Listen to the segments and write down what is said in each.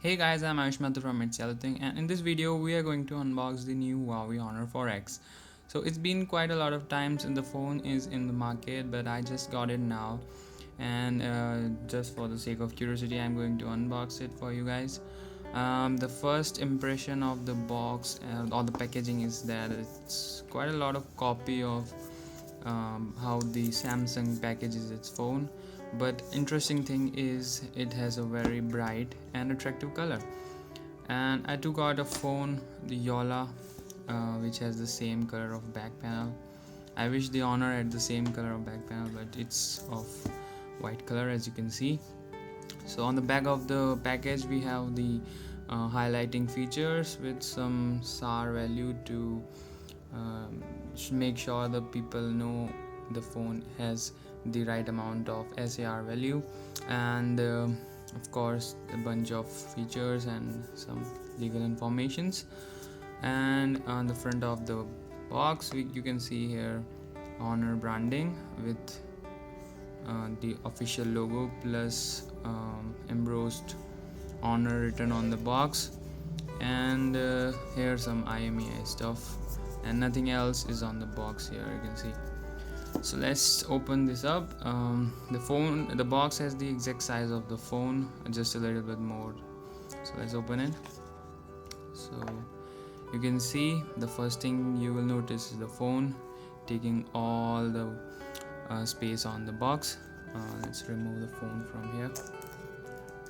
Hey guys, I'm Ayush Mathur from It's Yellow Thing, and in this video we are going to unbox the new Huawei Honor 4X. So it's been quite a lot of times and the phone is in the market, but I just got it now, and just for the sake of curiosity I'm going to unbox it for you guys. The first impression of the box or the packaging is that it's quite a lot of copy of how the Samsung packages its phone, but interesting thing is it has a very bright and attractive color. And I took out a phone, the Yola, which has the same color of back panel. I wish the Honor had the same color of back panel, but it's of white color, as you can see. So on the back of the package we have the highlighting features with some SAR value to make sure the people know the phone has the right amount of SAR value, and of course a bunch of features and some legal informations. And on the front of the box you can see here Honor branding with the official logo plus embossed Honor written on the box, and here some IMEI stuff, and nothing else is on the box here, you can see. So let's open this up. The box has the exact size of the phone, just a little bit more. So let's open it. So you can see the first thing you will notice is the phone taking all the space on the box. Let's remove the phone from here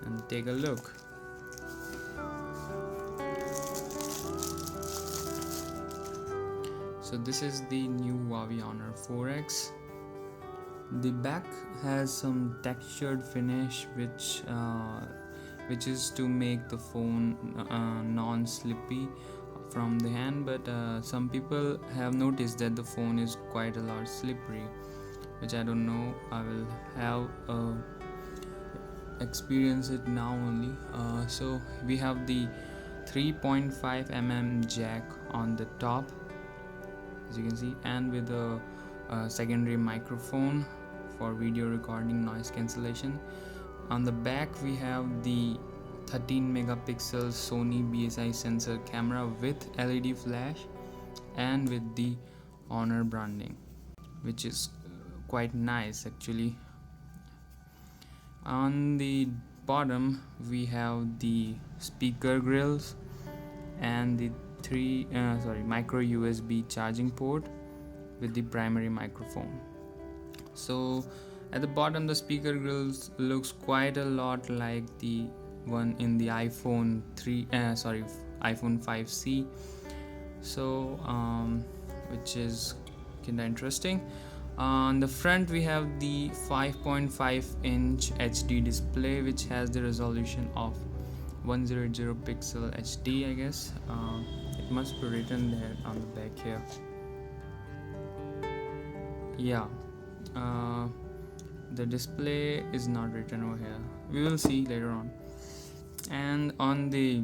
and take a look. So this is the new Huawei Honor 4X. The back has some textured finish which is to make the phone non-slippy from the hand, but some people have noticed that the phone is quite a lot slippery, which I don't know. I will have experience it now only. So we have the 3.5 mm jack on the top, as you can see, and with a secondary microphone for video recording, noise cancellation. On the back we have the 13 megapixel Sony BSI sensor camera with LED flash and with the Honor branding, which is quite nice actually. On the bottom we have the speaker grills and the micro USB charging port with the primary microphone. So at the bottom the speaker grills looks quite a lot like the one in the iPhone 5C. So which is kinda interesting. On the front we have the 5.5 inch HD display, which has the resolution of 100 pixel HD, I guess. It must be written there on the back here. Yeah, the display is not written over here. We will see later on. And on the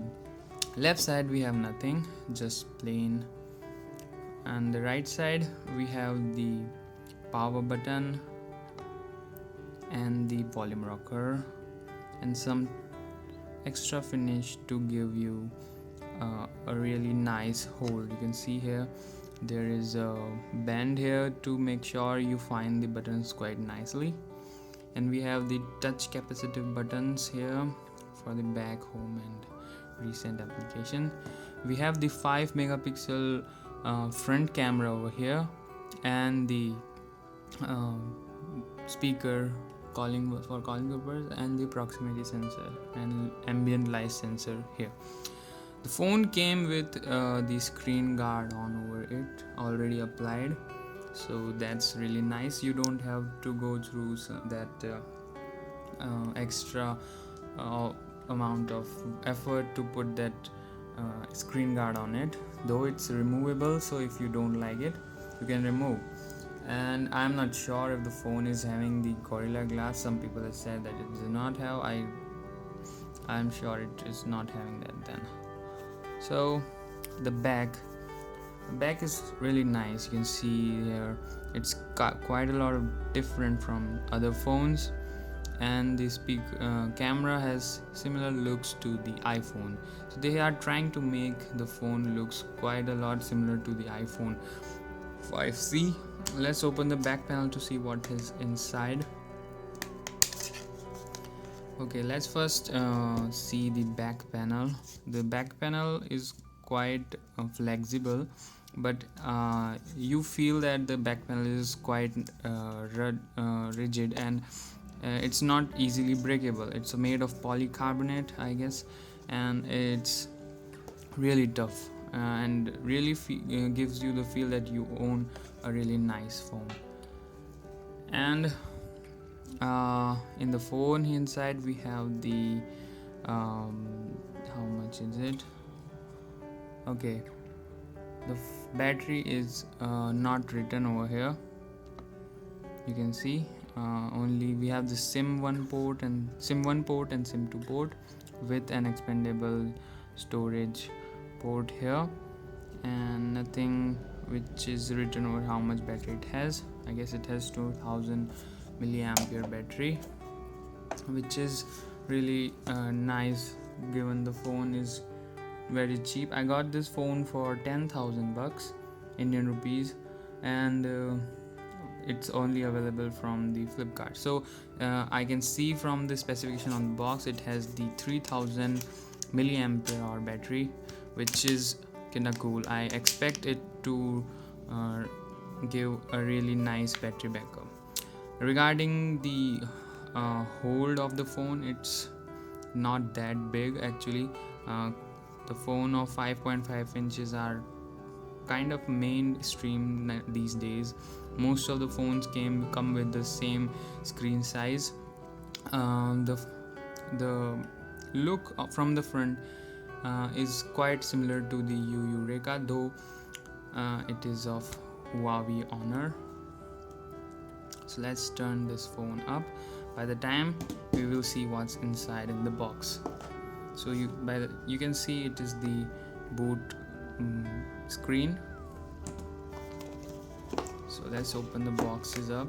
left side we have nothing, just plain. And the right side we have the power button and the volume rocker and some extra finish to give you a really nice hold. You can see here there is a band here to make sure you find the buttons quite nicely, and we have the touch capacitive buttons here for the back, home and recent application. We have the 5 megapixel front camera over here, and the speaker calling purpose, and the proximity sensor and ambient light sensor here. The phone came with the screen guard on over it already applied, so that's really nice. You don't have to go through that extra amount of effort to put that screen guard on it, though it's removable, so if you don't like it you can remove. And I'm not sure if the phone is having the Gorilla Glass. Some people have said that it does not have. I'm sure it is not having that then. So the back is really nice. You can see here it's got quite a lot of different from other phones, and the camera has similar looks to the iPhone. So they are trying to make the phone looks quite a lot similar to the iPhone 5C. Let's open the back panel to see what is inside. Okay, let's first see the back panel. The back panel is quite flexible, but you feel that the back panel is quite rigid, and it's not easily breakable. It's made of polycarbonate, I guess, and it's really tough and really gives you the feel that you own a really nice phone. And in the phone inside we have the how much is it? Okay, the battery is not written over here. You can see only we have the SIM 1 port and SIM 2 port with an expandable storage port here, and nothing which is written over how much battery it has. I guess it has 2000 milliampere battery, which is really nice given the phone is very cheap. I got this phone for 10,000 bucks Indian rupees, and it's only available from the Flipkart. So I can see from the specification on the box it has the 3000 milliampere hour battery, which is kinda cool. I expect it to give a really nice battery backup. Regarding the hold of the phone, it's not that big actually. The phone of 5.5 inches are kind of mainstream these days. Most of the phones come with the same screen size. The look from the front is quite similar to the Eureka, though it is of Huawei Honor. So let's turn this phone up. By the time we will see what's inside in the box. So you can see it is the boot screen. So let's open the boxes up.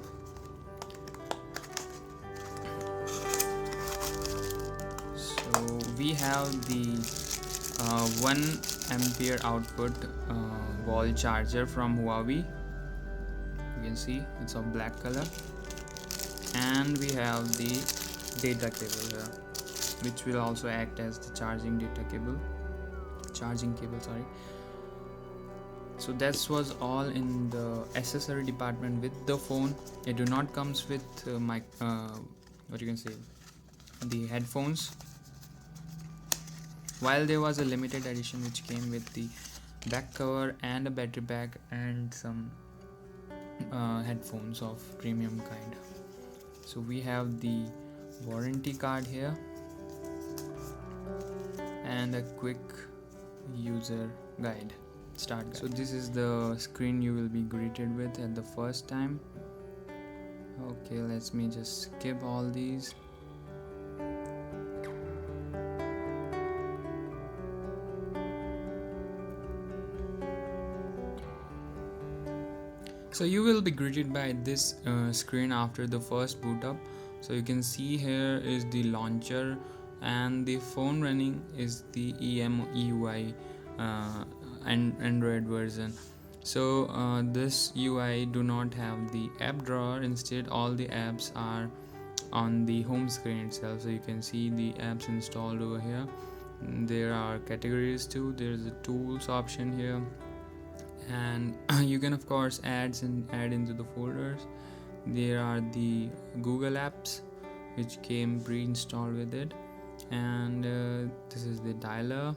So we have the 1 ampere output wall charger from Huawei. You can see it's of black color, and we have the data cable here, which will also act as the charging cable. Sorry. So that was all in the accessory department with the phone. It do not comes with what you can say, the headphones. While there was a limited edition which came with the back cover and a battery pack and some headphones of premium kind. So we have the warranty card here and a quick user guide. Start guide. So this is the screen you will be greeted with at the first time. Okay, let me just skip all these. So you will be greeted by this screen after the first boot up. So you can see here is the launcher, and the phone running is the EMUI and Android version. So this UI do not have the app drawer. Instead, all the apps are on the home screen itself. So you can see the apps installed over here. There are categories too. There's a tools option here, and you can of course add into the folders. There are the Google apps which came pre-installed with it, and this is the dialer.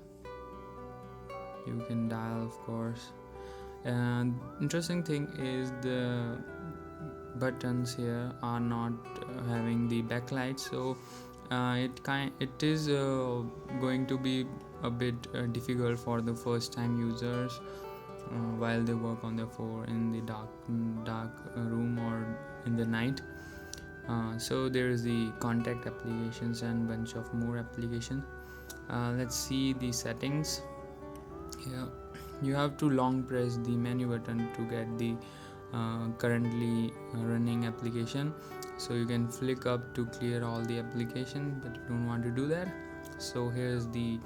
You can dial, of course. And interesting thing is the buttons here are not having the backlight, so it is going to be a bit difficult for the first time users while they work on their phone in the dark room or in the night. So there is the contact applications and bunch of more applications. Let's see the settings. Here you have to long press the menu button to get the currently running application. So you can flick up to clear all the application, but you don't want to do that. So here's the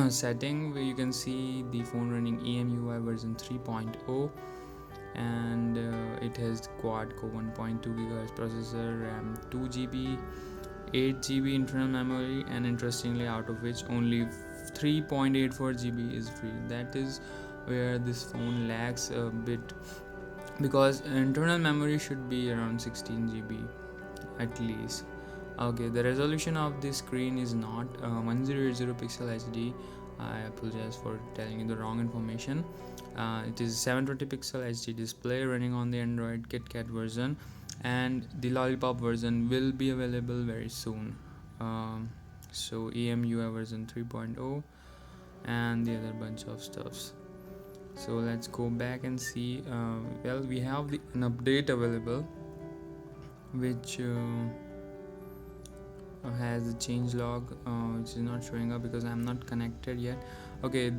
setting where you can see the phone running EMUI version 3.0, and it has quad-core 1.2 GHz processor, RAM 2 GB, 8 GB internal memory, and interestingly, out of which only 3.84 GB is free. That is where this phone lacks a bit, because internal memory should be around 16 GB at least. Okay, the resolution of this screen is not 1080 pixel HD. I apologize for telling you the wrong information. It is 720 pixel HD display running on the Android KitKat version, and the Lollipop version will be available very soon. So EMUI version 3.0 and the other bunch of stuffs. So let's go back and see. Well, we have an update available, which has the change log, which is not showing up because I'm not connected yet. Okay,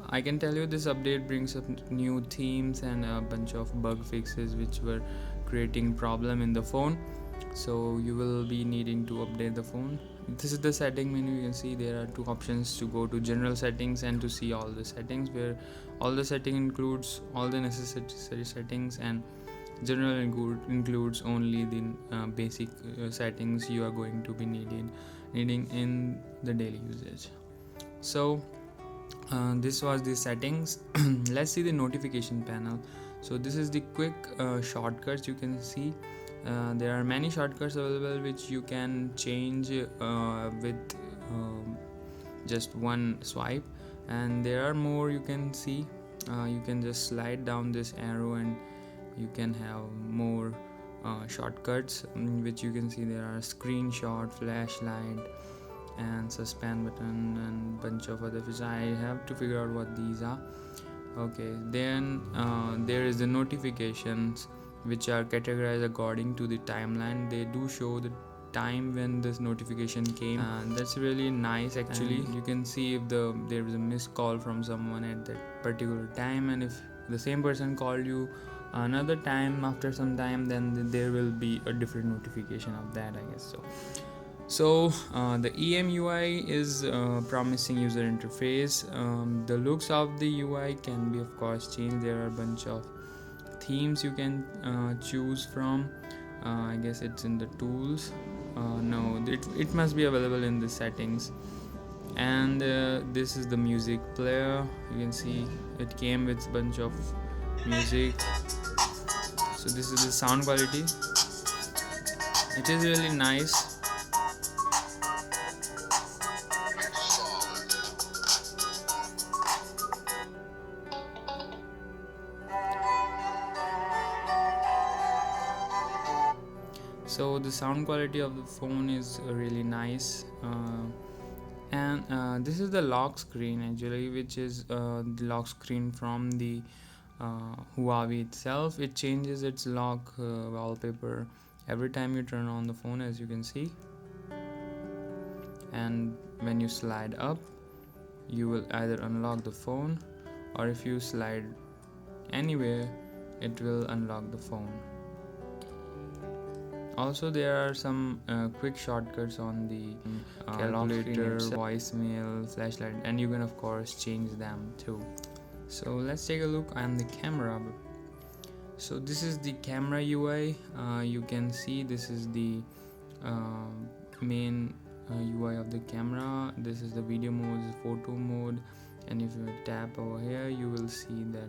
I can tell you this update brings up new themes and a bunch of bug fixes which were creating problem in the phone. So you will be needing to update the phone. This is the setting menu. You can see there are two options to go to: general settings and to see all the settings, where all the setting includes all the necessary settings, and general includes only the basic settings you are going to be needing in the daily usage. So this was the settings. Let's see the notification panel. So this is the quick shortcuts. You can see there are many shortcuts available which you can change with just one swipe, and there are more. You can see you can just slide down this arrow and you can have more shortcuts, which you can see there are screenshot, flashlight, and suspend button, and bunch of other features. I have to figure out what these are. Okay, then there is the notifications, which are categorized according to the timeline. They do show the time when this notification came, and that's really nice actually. And you can see if there was a missed call from someone at that particular time, and if the same person called you another time after some time, then there will be a different notification of that, I guess. So the EMUI is promising user interface. The looks of the UI can be of course changed. There are a bunch of themes you can choose from. I guess it's in the tools. No, it must be available in the settings. And this is the music player. You can see it came with a bunch of music. So this is the sound quality. It is really nice. So the sound quality of the phone is really nice. And this is the lock screen actually, which is the lock screen from the Huawei itself. It changes its lock wallpaper every time you turn on the phone, as you can see. And when you slide up, you will either unlock the phone, or if you slide anywhere, it will unlock the phone. Also, there are some quick shortcuts on the calculator, voicemail, flashlight, and you can of course change them too. So let's take a look on the camera. So this is the camera UI. You can see this is the main UI of the camera. This is the video mode, this is photo mode, and if you tap over here, you will see that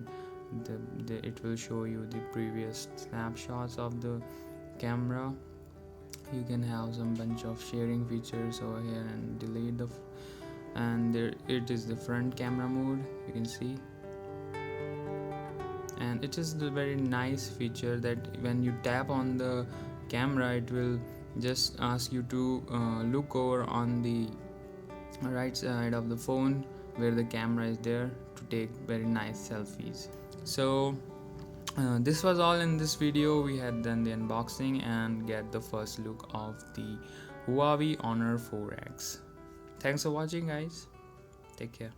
it will show you the previous snapshots of the camera. You can have some bunch of sharing features over here and delete and there it is the front camera mode, you can see. And it is the very nice feature that when you tap on the camera, it will just ask you to look over on the right side of the phone where the camera is there to take very nice selfies. So this was all in this video. We had done the unboxing and get the first look of the Huawei Honor 4X. Thanks for watching, guys. Take care.